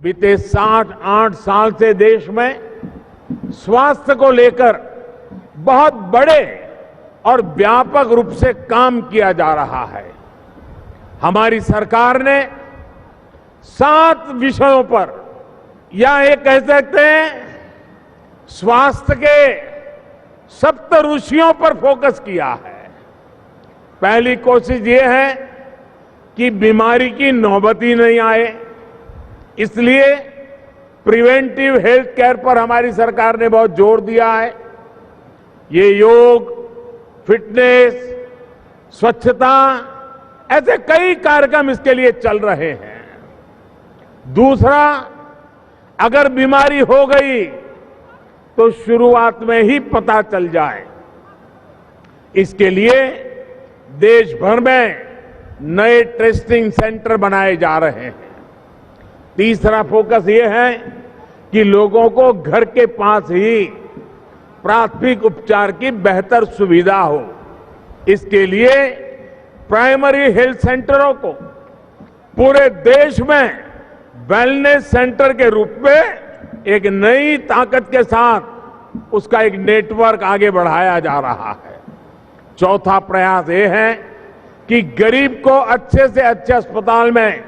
बीते 7-8 साल से देश में स्वास्थ्य को लेकर बहुत बड़े और व्यापक रूप से काम किया जा रहा है। हमारी सरकार ने 7 विषयों पर, या ये कह सकते हैं स्वास्थ्य के सप्त ऋषियों पर फोकस किया है। पहली कोशिश ये है कि बीमारी की नौबत ही नहीं आए, इसलिए प्रिवेंटिव हेल्थ केयर पर हमारी सरकार ने बहुत जोर दिया है। ये योग, फिटनेस, स्वच्छता, ऐसे कई कार्यक्रम इसके लिए चल रहे हैं। दूसरा, अगर बीमारी हो गई तो शुरुआत में ही पता चल जाए, इसके लिए देश भर में नए टेस्टिंग सेंटर बनाए जा रहे हैं। तीसरा फोकस ये है कि लोगों को घर के पास ही प्राथमिक उपचार की बेहतर सुविधा हो। इसके लिए प्राइमरी हेल्थ सेंटरों को पूरे देश में वेलनेस सेंटर के रूप में एक नई ताकत के साथ उसका एक नेटवर्क आगे बढ़ाया जा रहा है। चौथा प्रयास ये है कि गरीब को अच्छे से अच्छे अस्पताल में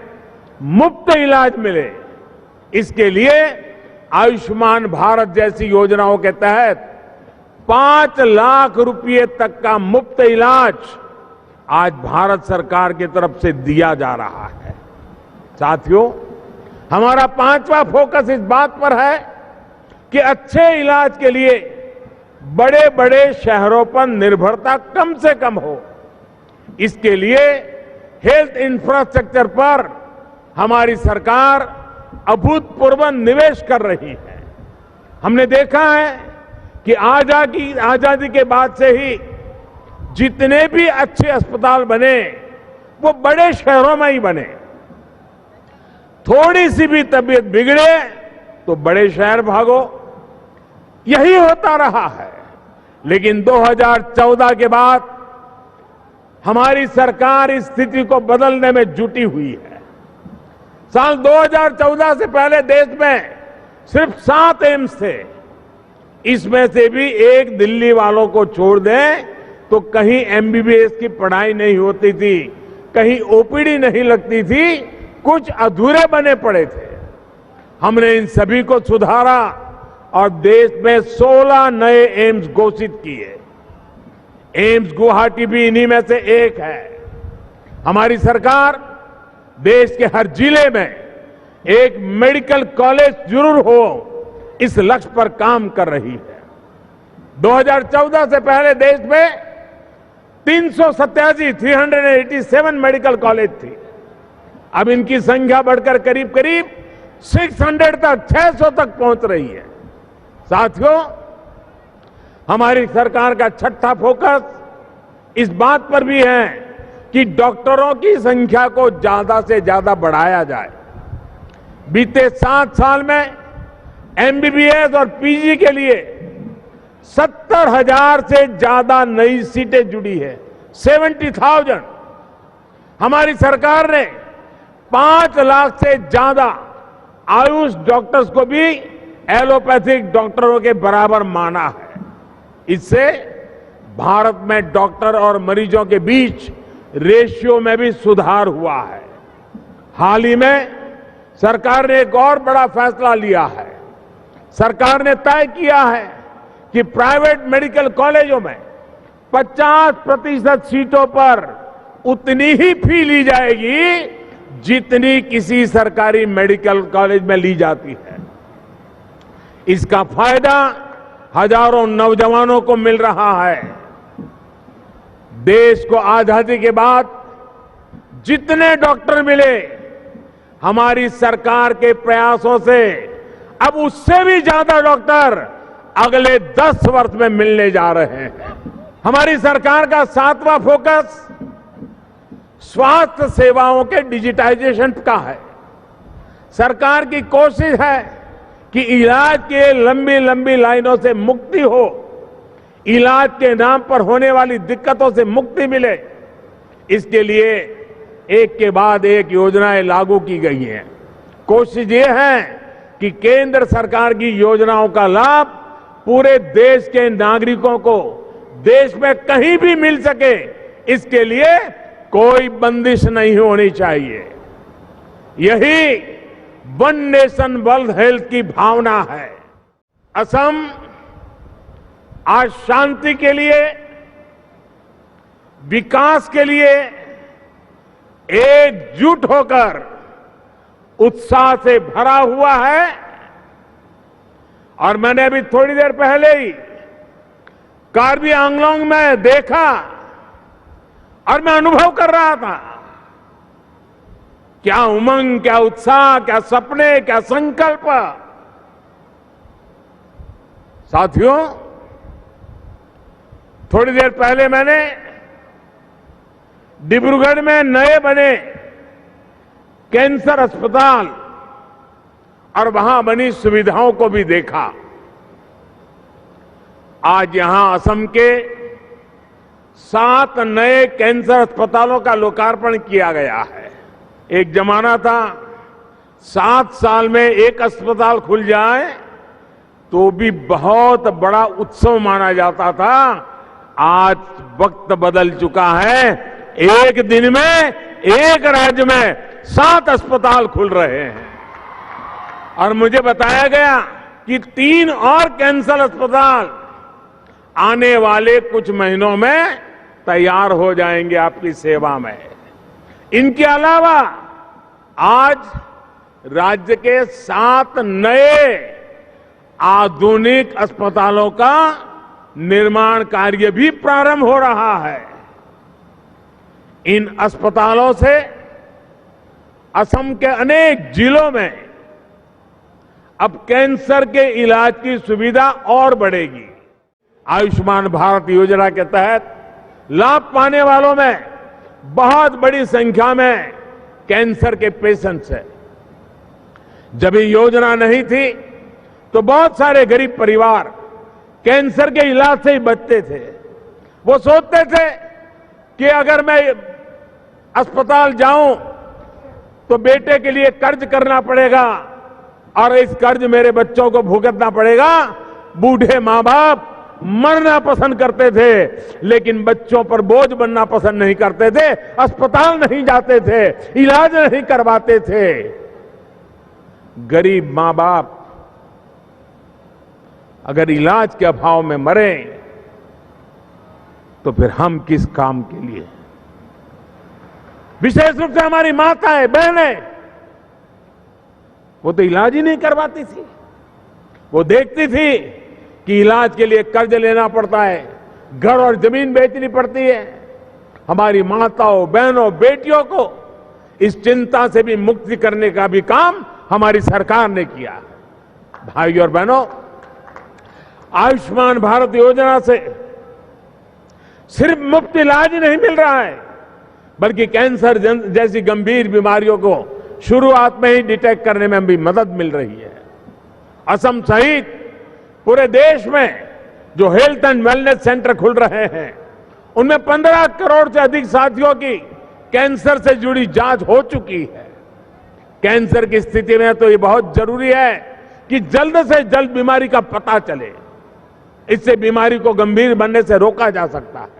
मुफ्त इलाज मिले। इसके लिए आयुष्मान भारत जैसी योजनाओं के तहत 5 लाख रुपए तक का मुफ्त इलाज आज भारत सरकार की तरफ से दिया जा रहा है। साथियों, हमारा 5वां फोकस इस बात पर है कि अच्छे इलाज के लिए बड़े बड़े शहरों पर निर्भरता कम से कम हो। इसके लिए हेल्थ इंफ्रास्ट्रक्चर पर हमारी सरकार अभूतपूर्व निवेश कर रही है। हमने देखा है कि आजादी के बाद से ही जितने भी अच्छे अस्पताल बने वो बड़े शहरों में ही बने। थोड़ी सी भी तबीयत बिगड़े तो बड़े शहर भागो, यही होता रहा है। लेकिन 2014 के बाद हमारी सरकार इस स्थिति को बदलने में जुटी हुई है। साल 2014 से पहले देश में सिर्फ 7 एम्स थे। इसमें से भी एक दिल्ली वालों को छोड़ दें तो कहीं एमबीबीएस की पढ़ाई नहीं होती थी, कहीं ओपीडी नहीं लगती थी, कुछ अधूरे बने पड़े थे। हमने इन सभी को सुधारा और देश में 16 नए एम्स घोषित किए। एम्स गुवाहाटी भी इन्हीं में से एक है। हमारी सरकार देश के हर जिले में एक मेडिकल कॉलेज जरूर हो, इस लक्ष्य पर काम कर रही है। 2014 से पहले देश में 387 मेडिकल कॉलेज थी। अब इनकी संख्या बढ़कर करीब करीब 600 तक पहुंच रही है। साथियों, हमारी सरकार का छठा फोकस इस बात पर भी है कि डॉक्टरों की संख्या को ज्यादा से ज्यादा बढ़ाया जाए। बीते 7 साल में एमबीबीएस और पीजी के लिए 70,000 से ज्यादा नई सीटें जुड़ी है। 70,000। हमारी सरकार ने 5 लाख से ज्यादा आयुष डॉक्टर्स को भी एलोपैथिक डॉक्टरों के बराबर माना है। इससे भारत में डॉक्टर और मरीजों के बीच रेशियो में भी सुधार हुआ है। हाल ही में सरकार ने एक और बड़ा फैसला लिया है। सरकार ने तय किया है कि प्राइवेट मेडिकल कॉलेजों में 50% सीटों पर उतनी ही फी ली जाएगी जितनी किसी सरकारी मेडिकल कॉलेज में ली जाती है। इसका फायदा हजारों नौजवानों को मिल रहा है। देश को आजादी के बाद जितने डॉक्टर मिले, हमारी सरकार के प्रयासों से अब उससे भी ज्यादा डॉक्टर अगले 10 वर्ष में मिलने जा रहे हैं। हमारी सरकार का 7वां फोकस स्वास्थ्य सेवाओं के डिजिटाइजेशन का है। सरकार की कोशिश है कि इलाज के लंबी लंबी लाइनों से मुक्ति हो, इलाज के नाम पर होने वाली दिक्कतों से मुक्ति मिले। इसके लिए एक के बाद एक योजनाएं लागू की गई हैं। कोशिश ये है कि केंद्र सरकार की योजनाओं का लाभ पूरे देश के नागरिकों को देश में कहीं भी मिल सके, इसके लिए कोई बंदिश नहीं होनी चाहिए। यही वन नेशन वन हेल्थ की भावना है। असम आज शांति के लिए, विकास के लिए एकजुट होकर उत्साह से भरा हुआ है। और मैंने अभी थोड़ी देर पहले ही कार्बी आंगलोंग में देखा और मैं अनुभव कर रहा था, क्या उमंग, क्या उत्साह, क्या सपने, क्या संकल्प। साथियों, थोड़ी देर पहले मैंने डिब्रूगढ़ में नए बने कैंसर अस्पताल और वहां बनी सुविधाओं को भी देखा। आज यहां असम के 7 नए कैंसर अस्पतालों का लोकार्पण किया गया है। एक जमाना था 7 साल में एक अस्पताल खुल जाए तो भी बहुत बड़ा उत्सव माना जाता था। आज वक्त बदल चुका है। एक दिन में एक राज्य में 7 अस्पताल खुल रहे हैं और मुझे बताया गया कि 3 और कैंसर अस्पताल आने वाले कुछ महीनों में तैयार हो जाएंगे आपकी सेवा में। इनके अलावा आज राज्य के 7 नए आधुनिक अस्पतालों का निर्माण कार्य भी प्रारंभ हो रहा है। इन अस्पतालों से असम के अनेक जिलों में अब कैंसर के इलाज की सुविधा और बढ़ेगी। आयुष्मान भारत योजना के तहत लाभ पाने वालों में बहुत बड़ी संख्या में कैंसर के पेशेंट्स हैं। जब ये योजना नहीं थी तो बहुत सारे गरीब परिवार कैंसर के इलाज से ही बचते थे। वो सोचते थे कि अगर मैं अस्पताल जाऊं तो बेटे के लिए कर्ज करना पड़ेगा और इस कर्ज मेरे बच्चों को भुगतना पड़ेगा। बूढ़े मां बाप मरना पसंद करते थे, लेकिन बच्चों पर बोझ बनना पसंद नहीं करते थे। अस्पताल नहीं जाते थे, इलाज नहीं करवाते थे। गरीब मां बाप अगर इलाज के अभाव में मरे तो फिर हम किस काम के लिए। विशेष रूप से हमारी माताएं, बहनें, वो तो इलाज ही नहीं करवाती थी। वो देखती थी कि इलाज के लिए कर्ज लेना पड़ता है, घर और जमीन बेचनी पड़ती है। हमारी माताओं, बहनों, बेटियों को इस चिंता से भी मुक्ति करने का भी काम हमारी सरकार ने किया। भाइयों और बहनों, आयुष्मान भारत योजना से सिर्फ मुफ्त इलाज नहीं मिल रहा है, बल्कि कैंसर जैसी गंभीर बीमारियों को शुरुआत में ही डिटेक्ट करने में भी मदद मिल रही है। असम सहित पूरे देश में जो हेल्थ एंड वेलनेस सेंटर खुल रहे हैं, उनमें 15 करोड़ से अधिक साथियों की कैंसर से जुड़ी जांच हो चुकी है। कैंसर की स्थिति में तो ये बहुत जरूरी है कि जल्द से जल्द बीमारी का पता चले। इससे बीमारी को गंभीर बनने से रोका जा सकता है।